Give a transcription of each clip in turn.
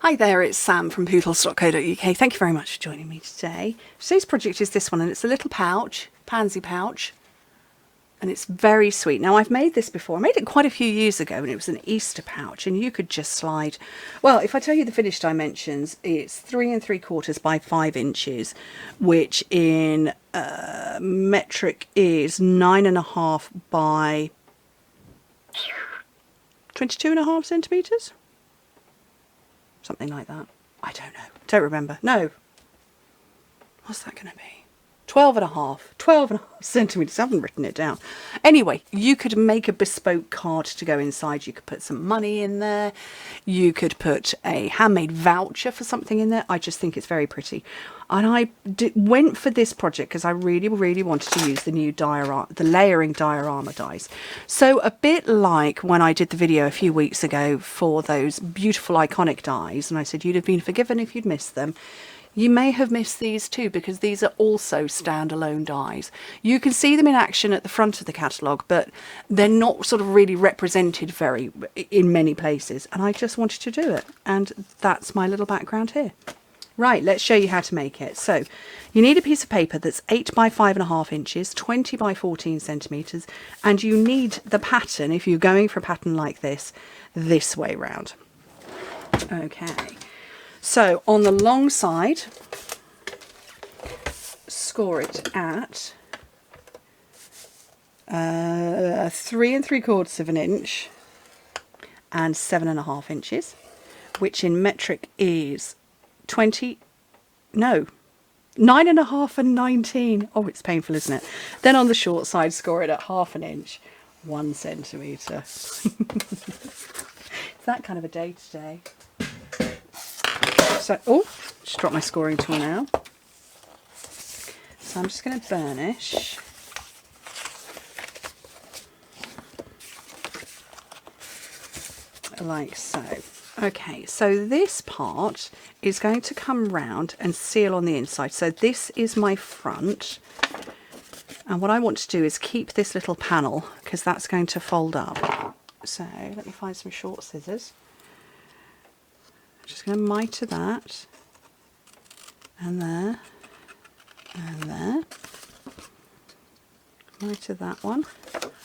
Hi there, it's Sam from Pootles.co.uk. Thank you very much for joining me today. Today's project is this one, and it's a little pouch, pansy pouch, and it's very sweet. Now, I've made this before. I made it quite a few years ago, and it was an Easter pouch, and you could just slide. Well, if I tell you the finished dimensions, it's 3 3/4 by 5 inches, which in metric is 9.5 by 22.5 centimetres. Something like that. I don't know. Don't remember. No. What's that going to be? 12.5 centimetres. I haven't written it down. Anyway, you could make a bespoke card to go inside. You could put some money in there. You could put a handmade voucher for something in there. I just think it's very pretty. And I went for this project because I really, really wanted to use the new the layering diorama dies. So a bit like when I did the video a few weeks ago for those beautiful iconic dies, and I said you'd have been forgiven if you'd missed them. You may have missed these too, because these are also standalone dies. You can see them in action at the front of the catalogue, but they're not sort of really represented in many places. And I just wanted to do it. And that's my little background here. Right, let's show you how to make it. So you need a piece of paper that's 8 by 5.5 inches, 20 by 14 centimetres, and you need the pattern, if you're going for a pattern like this way round. Okay. So on the long side, score it at 3 3/4 of an inch and 7.5 inches, which in metric is 9.5 and 19. Oh, it's painful, isn't it? Then on the short side, score it at 1/2 an inch, 1 centimetre. It's that kind of a day today. So, oh, just dropped my scoring tool now. So I'm just going to burnish. Like so. Okay, so this part is going to come round and seal on the inside. So this is my front. And what I want to do is keep this little panel, because that's going to fold up. So let me find some short scissors. Just going to mitre that, and there, and there, mitre that one,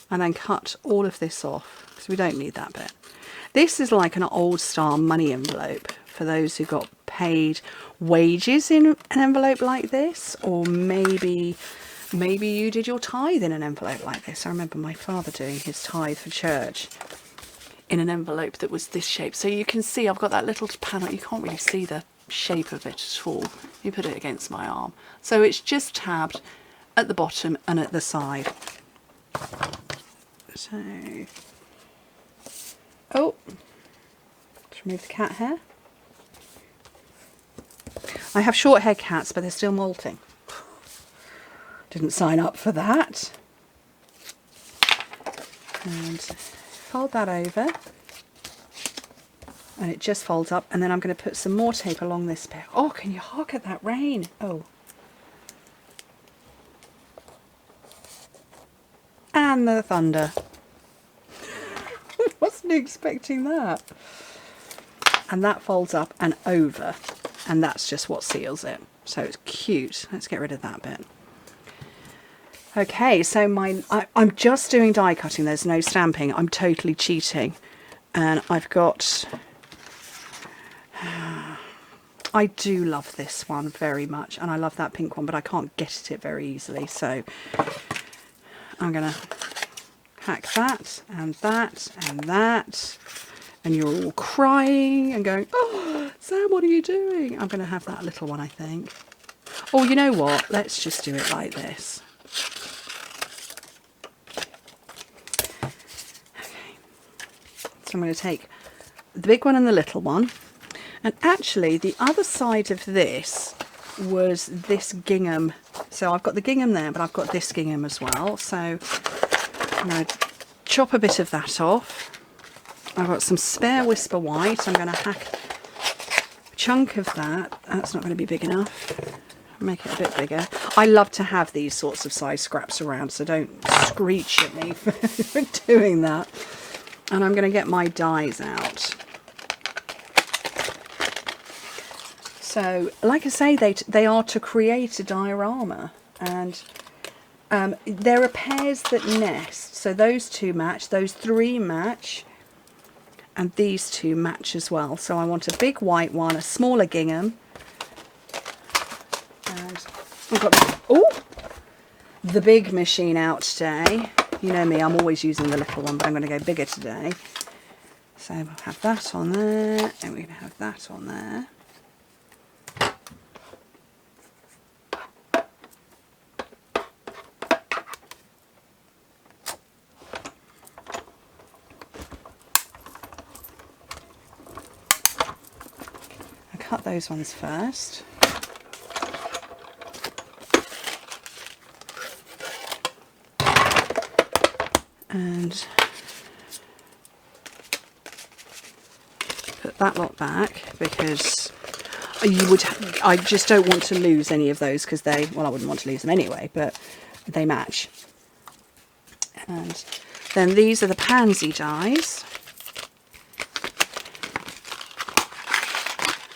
and then cut all of this off, because we don't need that bit. This is like an old style money envelope for those who got paid wages in an envelope like this, or maybe you did your tithe in an envelope like this. I remember my father doing his tithe for church in an envelope that was this shape. So you can see I've got that little panel. You can't really see the shape of it at all. You put it against my arm. So it's just tabbed at the bottom and at the side. So, oh, let's remove the cat hair. I have short haired cats, but they're still molting. Didn't sign up for that. And fold that over, and it just folds up, and then I'm going to put some more tape along this bit. Oh, can you hark at that rain? Oh. And the thunder. Wasn't expecting that. And that folds up and over, and that's just what seals it. So it's cute. Let's get rid of that bit. Okay, so I'm just doing die cutting. There's no stamping. I'm totally cheating. And I've got... I do love this one very much. And I love that pink one, but I can't get at it very easily. So I'm going to hack that and that and that. And you're all crying and going, oh, Sam, what are you doing? I'm going to have that little one, I think. Oh, you know what? Let's just do it like this. So I'm going to take the big one and the little one. And actually the other side of this was this gingham. So I've got the gingham there, but I've got this gingham as well. So I'm going to chop a bit of that off. I've got some spare Whisper White. I'm going to hack a chunk of that. That's not going to be big enough. Make it a bit bigger. I love to have these sorts of size scraps around, so don't screech at me for doing that. And I'm going to get my dies out. So, like I say, they are to create a diorama, and there are pairs that nest. So those two match, those three match, and these two match as well. So I want a big white one, a smaller gingham, and I've got the big machine out today. You know me, I'm always using the little one, but I'm going to go bigger today. So we'll have that on there, and we're going to have that on there. I'll cut those ones first. And put that lot back, because I just don't want to lose any of those, because I wouldn't want to lose them anyway, but they match. And then these are the pansy dies,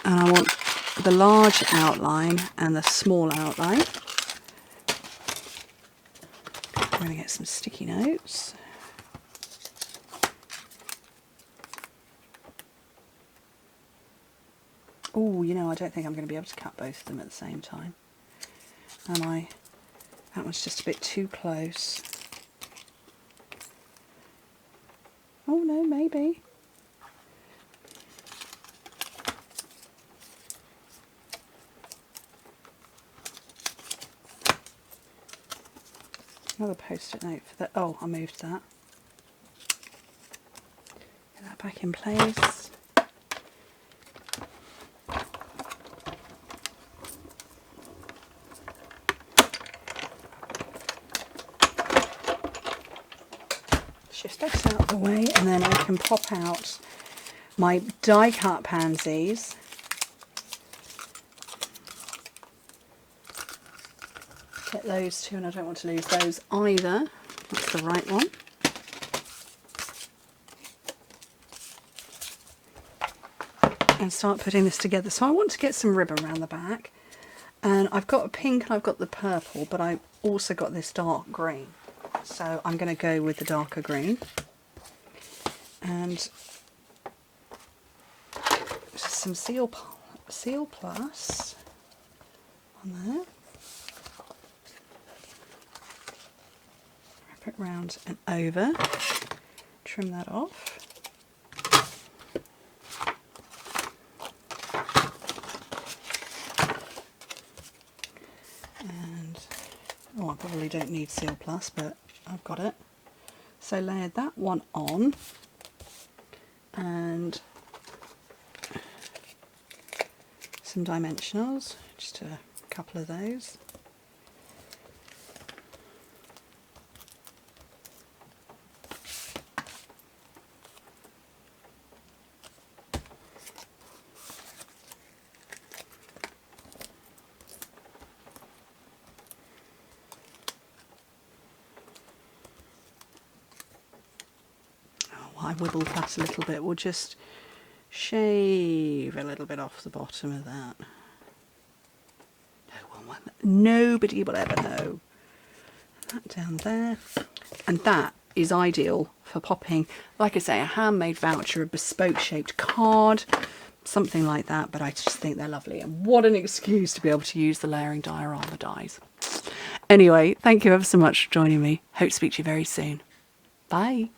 and I want the large outline and the small outline. I'm going to get some sticky notes. Oh, you know, I don't think I'm going to be able to cut both of them at the same time. Am I? That one's just a bit too close. Oh no, maybe. Another post-it note for that. Oh, I moved that. Get that back in place. Shift this out of the way, and then I can pop out my die cut pansies. Get those two, and I don't want to lose those either. That's the right one. And start putting this together. So I want to get some ribbon around the back, and I've got a pink and I've got the purple, but I've also got this dark green. So I'm going to go with the darker green, and some Seal Plus on there. Wrap it round and over. Trim that off. And I probably don't need Seal Plus, but I've got it. So layered that one on, and some dimensionals, just a couple of those. I whittled that a little bit. We'll just shave a little bit off the bottom of that. Nobody will ever know. That down there. And that is ideal for popping, like I say, a handmade voucher, a bespoke shaped card, something like that. But I just think they're lovely. And what an excuse to be able to use the layering diorama dies. Anyway, thank you ever so much for joining me. Hope to speak to you very soon. Bye.